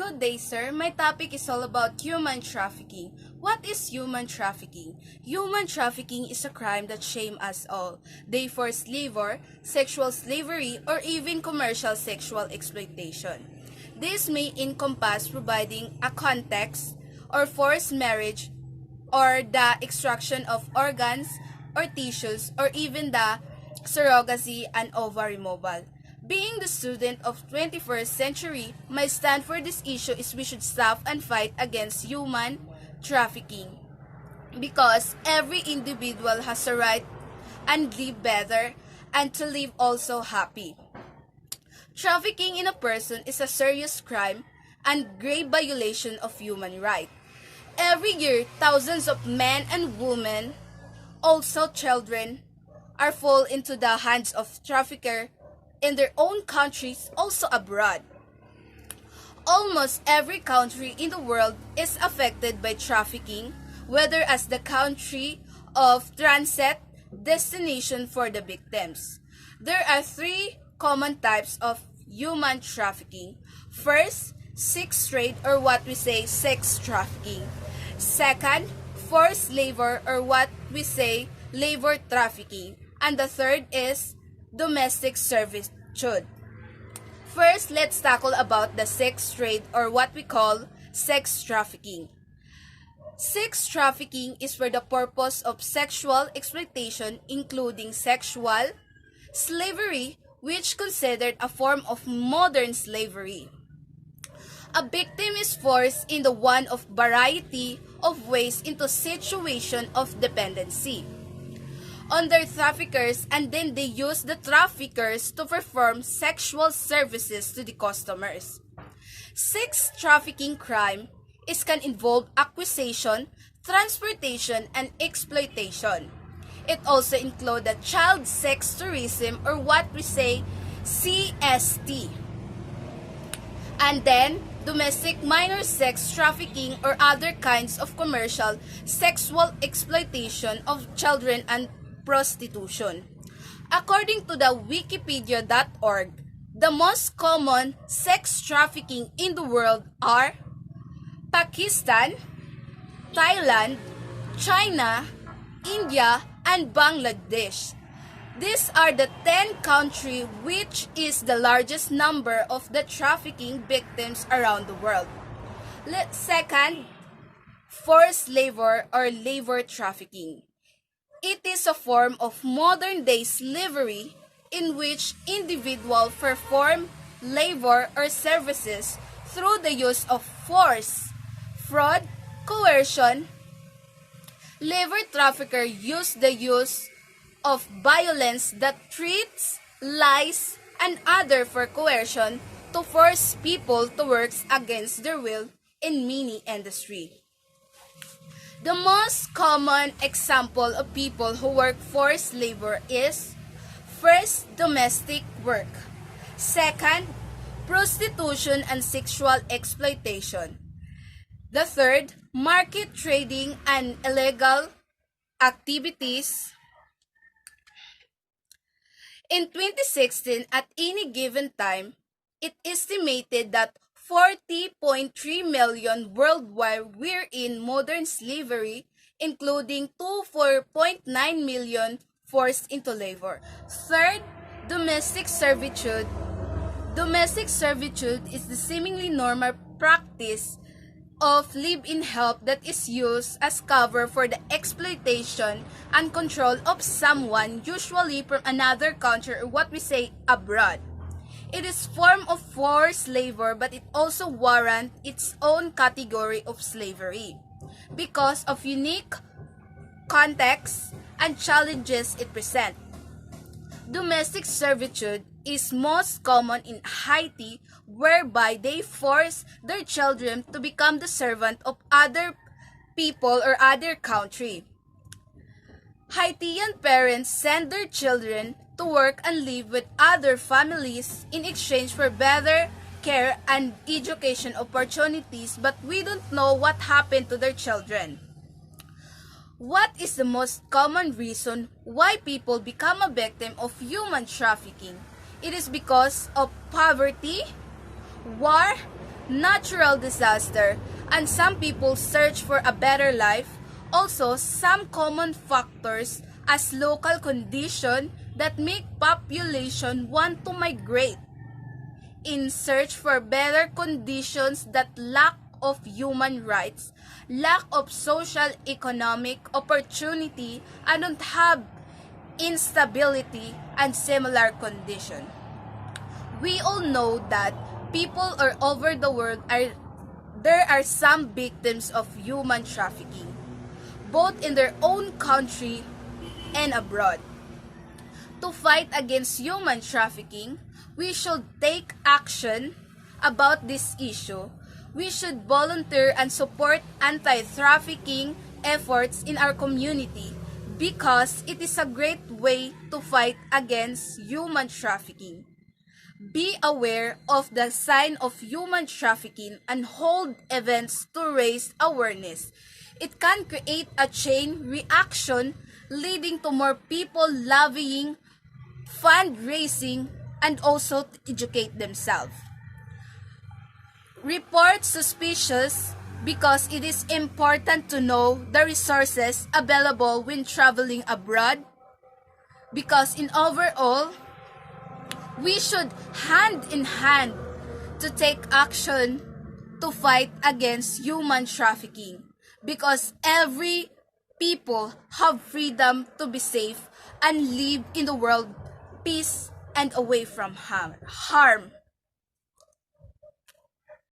Good day, sir. My topic is all about human trafficking. What is human trafficking? Human trafficking is a crime that shames us all. They force labor, sexual slavery, or even commercial sexual exploitation. This may encompass providing a context or forced marriage or the extraction of organs or tissues or even the surrogacy and ova removal. Being the student of 21st century, my stand for this issue is we should stop and fight against human trafficking because every individual has a right and live better and to live also happy. Trafficking in a person is a serious crime and grave violation of human rights. Every year, thousands of men and women, also children, are fall into the hands of traffickers in their own countries, also abroad. Almost every country in the world is affected by trafficking, whether as the country of transit, destination for the victims. There are three common types of human trafficking. First, sex trade or what we say sex trafficking. Second, forced labor or what we say labor trafficking. And the third is domestic servitude. First, let's tackle about the sex trade or what we call sex trafficking. Sex trafficking is for the purpose of sexual exploitation including sexual slavery, which considered a form of modern slavery. A victim is forced in the one of variety of ways into situation of dependency on their traffickers, and then they use the traffickers to perform sexual services to the customers. Sex trafficking crime can involve acquisition, transportation, and exploitation. It also includes the child sex tourism or what we say CST. And then domestic minor sex trafficking or other kinds of commercial sexual exploitation of children and prostitution. According to the wikipedia.org, the most common sex trafficking in the world are Pakistan, Thailand, China, India, and Bangladesh. These are the 10 countries which is the largest number of the trafficking victims around the world. Second, forced labor or labor trafficking. It is a form of modern-day slavery in which individuals perform labor or services through the use of force, fraud, coercion. Labor traffickers use the use of violence that treats, lies, and other for coercion to force people to work against their will in many industries. The most common example of people who work forced labor is first, domestic work. Second, prostitution and sexual exploitation. The third, market trading and illegal activities. In 2016, at any given time, it estimated that 40.3 million worldwide were in modern slavery, including 24.9 million forced into labor. Third, domestic servitude. Domestic servitude is the seemingly normal practice of live-in help that is used as cover for the exploitation and control of someone, usually from another country or what we say abroad. It is form of forced labor, but it also warrants its own category of slavery because of unique context and challenges it presents. Domestic servitude is most common in Haiti, whereby they force their children to become the servant of other people or other country. Haitian parents send their children to work and live with other families in exchange for better care and education opportunities, but we don't know what happened to their children. What is the most common reason why people become a victim of human trafficking? It is because of poverty, war, natural disaster, and some people search for a better life. Also, some common factors as local condition that make population want to migrate in search for better conditions, that lack of human rights, lack of social economic opportunity, and don't have instability and similar condition. We all know that people all over the world there are some victims of human trafficking, both in their own country and abroad. To fight against human trafficking, we should take action about this issue. We should volunteer and support anti-trafficking efforts in our community because it is a great way to fight against human trafficking. Be aware of the sign of human trafficking and hold events to raise awareness. It can create a chain reaction leading to more people lobbying, fundraising, and also to educate themselves. Report suspicious because it is important to know the resources available when traveling abroad, because in overall, we should hand in hand to take action to fight against human trafficking, because every people have freedom to be safe and live in the world peace and away from harm.